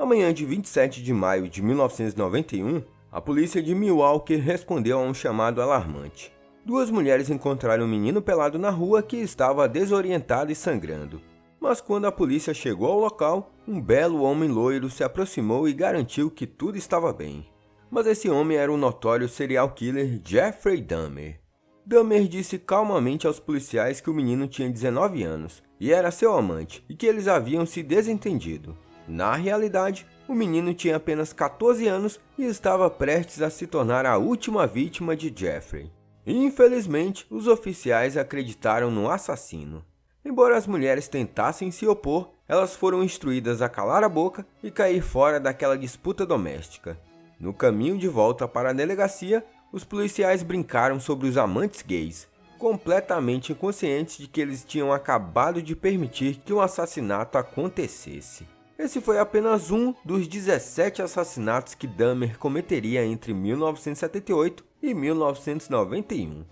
manhã de 27 de maio de 1991, a polícia de Milwaukee respondeu a um chamado alarmante. Duas mulheres encontraram um menino pelado na rua que estava desorientado e sangrando. Mas quando a polícia chegou ao local, um belo homem loiro se aproximou e garantiu que tudo estava bem. Mas esse homem era o notório serial killer Jeffrey Dahmer. Dahmer disse calmamente aos policiais que o menino tinha 19 anos e era seu amante e que eles haviam se desentendido. Na realidade, o menino tinha apenas 14 anos e estava prestes a se tornar a última vítima de Jeffrey. Infelizmente, os oficiais acreditaram no assassino. Embora as mulheres tentassem se opor, elas foram instruídas a calar a boca e cair fora daquela disputa doméstica. No caminho de volta para a delegacia, os policiais brincaram sobre os amantes gays, completamente inconscientes de que eles tinham acabado de permitir que um assassinato acontecesse. Esse foi apenas um dos 17 assassinatos que Dahmer cometeria entre 1978 e 1991.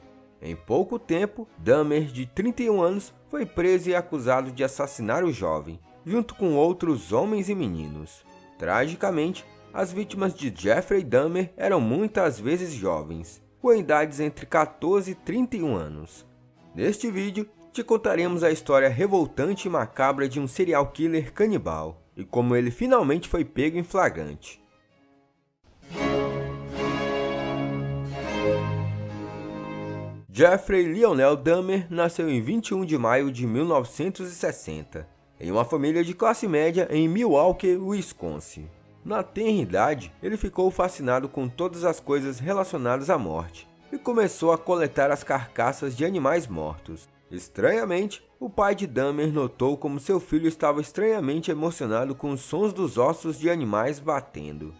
Em pouco tempo, Dahmer, de 31 anos, foi preso e acusado de assassinar o jovem, junto com outros homens e meninos. Tragicamente, as vítimas de Jeffrey Dahmer eram muitas vezes jovens, com idades entre 14 e 31 anos. Neste vídeo, te contaremos a história revoltante e macabra de um serial killer canibal, e como ele finalmente foi pego em flagrante. Jeffrey Lionel Dahmer nasceu em 21 de maio de 1960, em uma família de classe média em Milwaukee, Wisconsin. Na tenra idade, ele ficou fascinado com todas as coisas relacionadas à morte e começou a coletar as carcaças de animais mortos. Estranhamente, o pai de Dahmer notou como seu filho estava estranhamente emocionado com os sons dos ossos de animais batendo.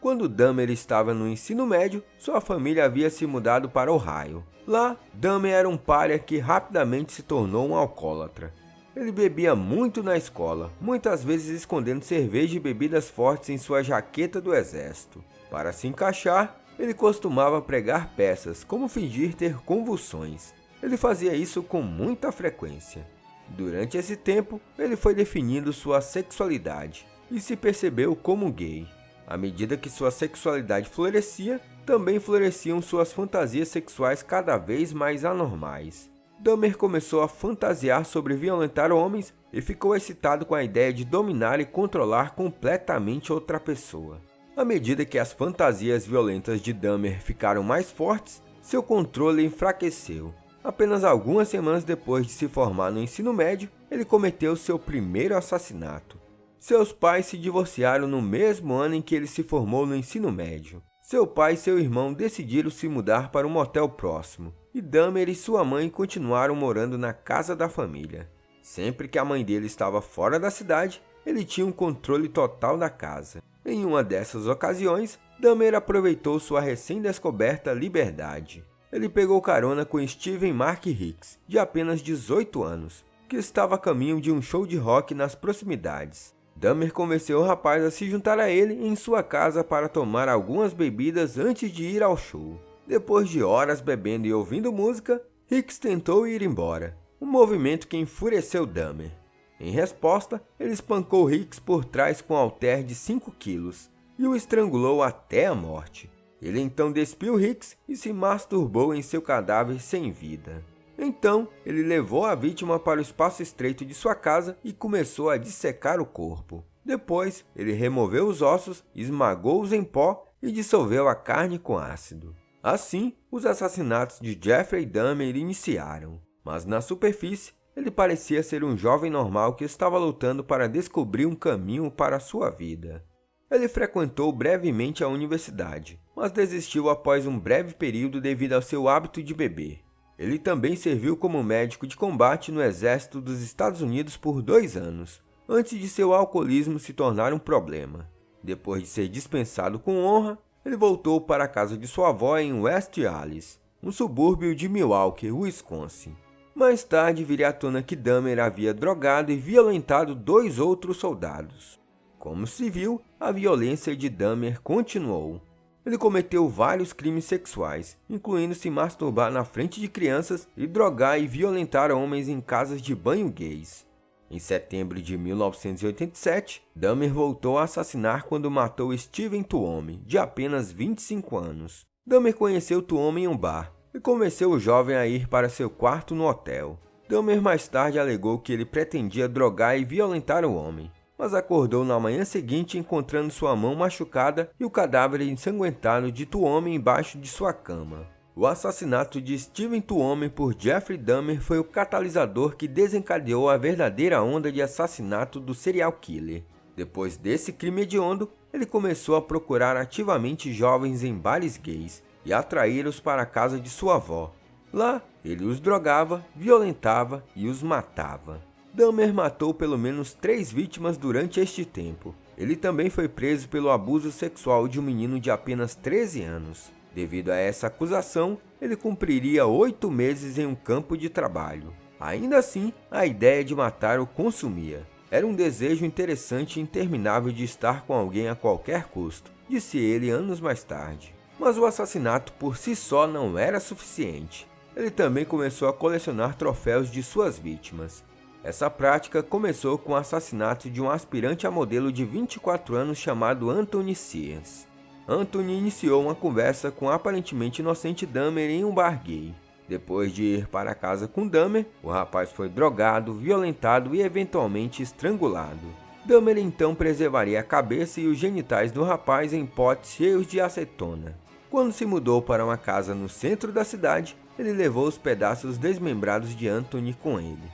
Quando Dahmer estava no ensino médio, sua família havia se mudado para Ohio. Lá, Dahmer era um pária que rapidamente se tornou um alcoólatra. Ele bebia muito na escola, muitas vezes escondendo cerveja e bebidas fortes em sua jaqueta do exército. Para se encaixar, ele costumava pregar peças, como fingir ter convulsões. Ele fazia isso com muita frequência. Durante esse tempo, ele foi definindo sua sexualidade e se percebeu como gay. À medida que sua sexualidade florescia, também floresciam suas fantasias sexuais cada vez mais anormais. Dahmer começou a fantasiar sobre violentar homens e ficou excitado com a ideia de dominar e controlar completamente outra pessoa. À medida que as fantasias violentas de Dahmer ficaram mais fortes, seu controle enfraqueceu. Apenas algumas semanas depois de se formar no ensino médio, ele cometeu seu primeiro assassinato. Seus pais se divorciaram no mesmo ano em que ele se formou no ensino médio. Seu pai e seu irmão decidiram se mudar para um motel próximo, e Dahmer e sua mãe continuaram morando na casa da família. Sempre que a mãe dele estava fora da cidade, ele tinha um controle total da casa. Em uma dessas ocasiões, Dahmer aproveitou sua recém-descoberta liberdade. Ele pegou carona com Steven Mark Hicks, de apenas 18 anos, que estava a caminho de um show de rock nas proximidades. Dahmer convenceu o rapaz a se juntar a ele em sua casa para tomar algumas bebidas antes de ir ao show. Depois de horas bebendo e ouvindo música, Hicks tentou ir embora, um movimento que enfureceu Dahmer. Em resposta, ele espancou Hicks por trás com um halter de 5 quilos e o estrangulou até a morte. Ele então despiu Hicks e se masturbou em seu cadáver sem vida. Então, ele levou a vítima para o espaço estreito de sua casa e começou a dissecar o corpo. Depois, ele removeu os ossos, esmagou-os em pó e dissolveu a carne com ácido. Assim, os assassinatos de Jeffrey Dahmer iniciaram. Mas na superfície, ele parecia ser um jovem normal que estava lutando para descobrir um caminho para a sua vida. Ele frequentou brevemente a universidade, mas desistiu após um breve período devido ao seu hábito de beber. Ele também serviu como médico de combate no exército dos Estados Unidos por 2 anos, antes de seu alcoolismo se tornar um problema. Depois de ser dispensado com honra, ele voltou para a casa de sua avó em West Allis, um subúrbio de Milwaukee, Wisconsin. Mais tarde viria à tona que Dahmer havia drogado e violentado 2 outros soldados. Como se viu, a violência de Dahmer continuou. Ele cometeu vários crimes sexuais, incluindo se masturbar na frente de crianças e drogar e violentar homens em casas de banho gays. Em setembro de 1987, Dahmer voltou a assassinar quando matou Steven Tuomi, de apenas 25 anos. Dahmer conheceu Tuomi em um bar e convenceu o jovem a ir para seu quarto no hotel. Dahmer mais tarde alegou que ele pretendia drogar e violentar o homem, mas acordou na manhã seguinte encontrando sua mão machucada e o cadáver ensanguentado de Tuomi embaixo de sua cama. O assassinato de Steven Tuomi por Jeffrey Dahmer foi o catalisador que desencadeou a verdadeira onda de assassinato do serial killer. Depois desse crime hediondo, ele começou a procurar ativamente jovens em bares gays e atraí-los para a casa de sua avó. Lá, ele os drogava, violentava e os matava. Dahmer matou pelo menos 3 vítimas durante este tempo. Ele também foi preso pelo abuso sexual de um menino de apenas 13 anos. Devido a essa acusação, ele cumpriria 8 meses em um campo de trabalho. Ainda assim, a ideia de matar o consumia. Era um desejo interessante e interminável de estar com alguém a qualquer custo, disse ele anos mais tarde. Mas o assassinato por si só não era suficiente. Ele também começou a colecionar troféus de suas vítimas. Essa prática começou com o assassinato de um aspirante a modelo de 24 anos chamado Anthony Sears. Anthony iniciou uma conversa com o aparentemente inocente Dahmer em um bar gay. Depois de ir para casa com Dahmer, o rapaz foi drogado, violentado e eventualmente estrangulado. Dahmer então preservaria a cabeça e os genitais do rapaz em potes cheios de acetona. Quando se mudou para uma casa no centro da cidade, ele levou os pedaços desmembrados de Anthony com ele.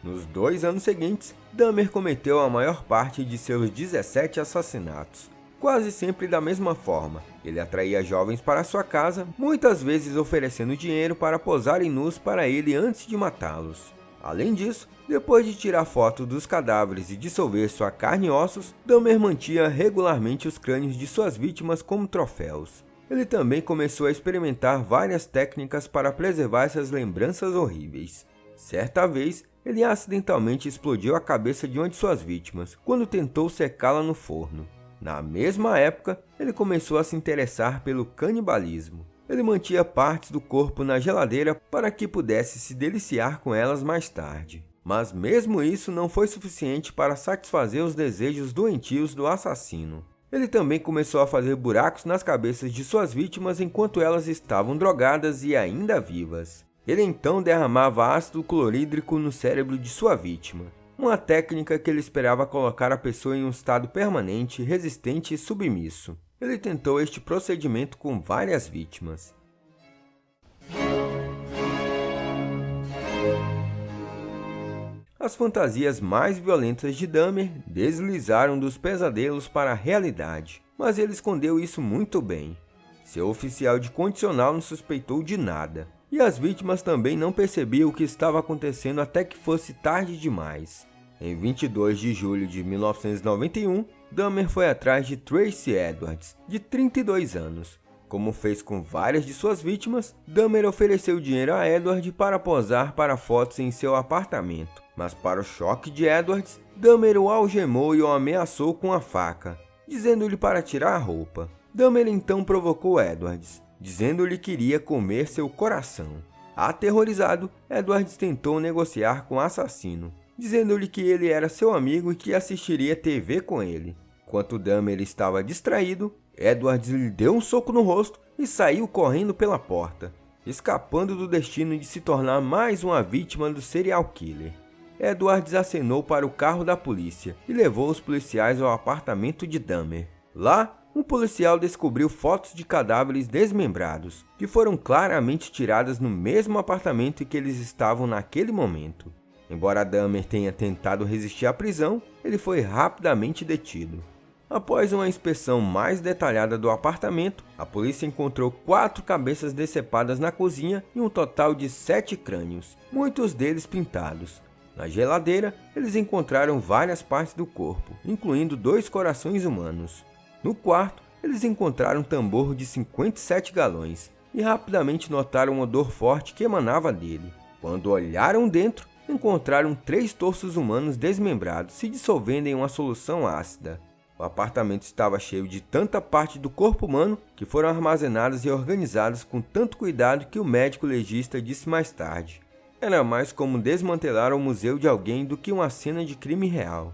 Nos 2 anos seguintes, Dahmer cometeu a maior parte de seus 17 assassinatos. Quase sempre da mesma forma, ele atraía jovens para sua casa, muitas vezes oferecendo dinheiro para posarem nus para ele antes de matá-los. Além disso, depois de tirar fotos dos cadáveres e dissolver sua carne e ossos, Dahmer mantinha regularmente os crânios de suas vítimas como troféus. Ele também começou a experimentar várias técnicas para preservar essas lembranças horríveis. Certa vez, ele acidentalmente explodiu a cabeça de uma de suas vítimas, quando tentou secá-la no forno. Na mesma época, ele começou a se interessar pelo canibalismo. Ele mantinha partes do corpo na geladeira para que pudesse se deliciar com elas mais tarde. Mas mesmo isso não foi suficiente para satisfazer os desejos doentios do assassino. Ele também começou a fazer buracos nas cabeças de suas vítimas enquanto elas estavam drogadas e ainda vivas. Ele então derramava ácido clorídrico no cérebro de sua vítima. Uma técnica que ele esperava colocar a pessoa em um estado permanente, resistente e submisso. Ele tentou este procedimento com várias vítimas. As fantasias mais violentas de Dahmer deslizaram dos pesadelos para a realidade, mas ele escondeu isso muito bem. Seu oficial de condicional não suspeitou de nada, e as vítimas também não percebiam o que estava acontecendo até que fosse tarde demais. Em 22 de julho de 1991, Dahmer foi atrás de Tracy Edwards, de 32 anos. Como fez com várias de suas vítimas, Dahmer ofereceu dinheiro a Edwards para posar para fotos em seu apartamento. Mas para o choque de Edwards, Dahmer o algemou e o ameaçou com a faca, dizendo-lhe para tirar a roupa. Dahmer então provocou Edwards, dizendo-lhe que iria comer seu coração. Aterrorizado, Edwards tentou negociar com o assassino, dizendo-lhe que ele era seu amigo e que assistiria TV com ele. Enquanto Dahmer estava distraído, Edwards lhe deu um soco no rosto e saiu correndo pela porta, escapando do destino de se tornar mais uma vítima do serial killer. Edwards acenou para o carro da polícia e levou os policiais ao apartamento de Dahmer. Lá, um policial descobriu fotos de cadáveres desmembrados, que foram claramente tiradas no mesmo apartamento em que eles estavam naquele momento. Embora Dahmer tenha tentado resistir à prisão, ele foi rapidamente detido. Após uma inspeção mais detalhada do apartamento, a polícia encontrou 4 cabeças decepadas na cozinha e um total de 7 crânios, muitos deles pintados. Na geladeira, eles encontraram várias partes do corpo, incluindo 2 corações humanos. No quarto, eles encontraram um tambor de 57 galões e rapidamente notaram um odor forte que emanava dele. Quando olharam dentro, encontraram 3 torsos humanos desmembrados se dissolvendo em uma solução ácida. O apartamento estava cheio de tanta parte do corpo humano que foram armazenadas e organizadas com tanto cuidado que o médico legista disse mais tarde: Era mais como desmantelar o museu de alguém do que uma cena de crime real.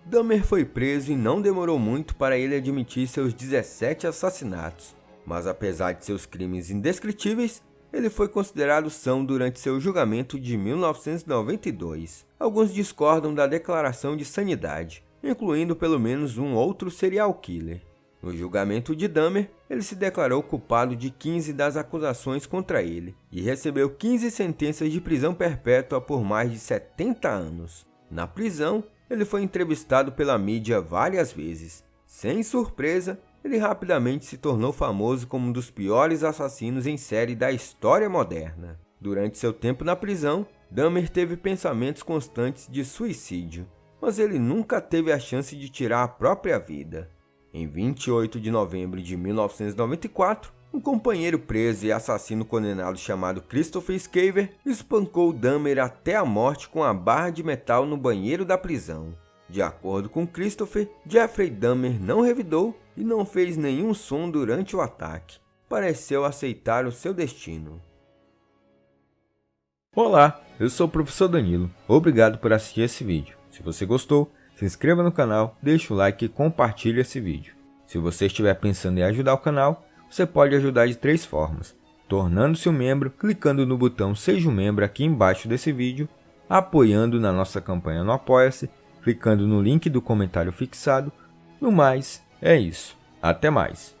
Dahmer foi preso e não demorou muito para ele admitir seus 17 assassinatos, mas apesar de seus crimes indescritíveis, ele foi considerado são durante seu julgamento de 1992. Alguns discordam da declaração de sanidade, incluindo pelo menos um outro serial killer. No julgamento de Dahmer, ele se declarou culpado de 15 das acusações contra ele e recebeu 15 sentenças de prisão perpétua por mais de 70 anos. Na prisão, ele foi entrevistado pela mídia várias vezes. Sem surpresa, ele rapidamente se tornou famoso como um dos piores assassinos em série da história moderna. Durante seu tempo na prisão, Dahmer teve pensamentos constantes de suicídio, mas ele nunca teve a chance de tirar a própria vida. Em 28 de novembro de 1994, um companheiro preso e assassino condenado chamado Christopher Scaver espancou Dahmer até a morte com a barra de metal no banheiro da prisão. De acordo com Christopher, Jeffrey Dahmer não revidou e não fez nenhum som durante o ataque. Pareceu aceitar o seu destino. Olá, eu sou o professor Danilo. Obrigado por assistir esse vídeo. Se você gostou, se inscreva no canal, deixe o like e compartilhe esse vídeo. Se você estiver pensando em ajudar o canal, você pode ajudar de 3 formas: tornando-se um membro, clicando no botão Seja um Membro aqui embaixo desse vídeo, apoiando na nossa campanha no Apoia-se, clicando no link do comentário fixado. No mais, é isso. Até mais!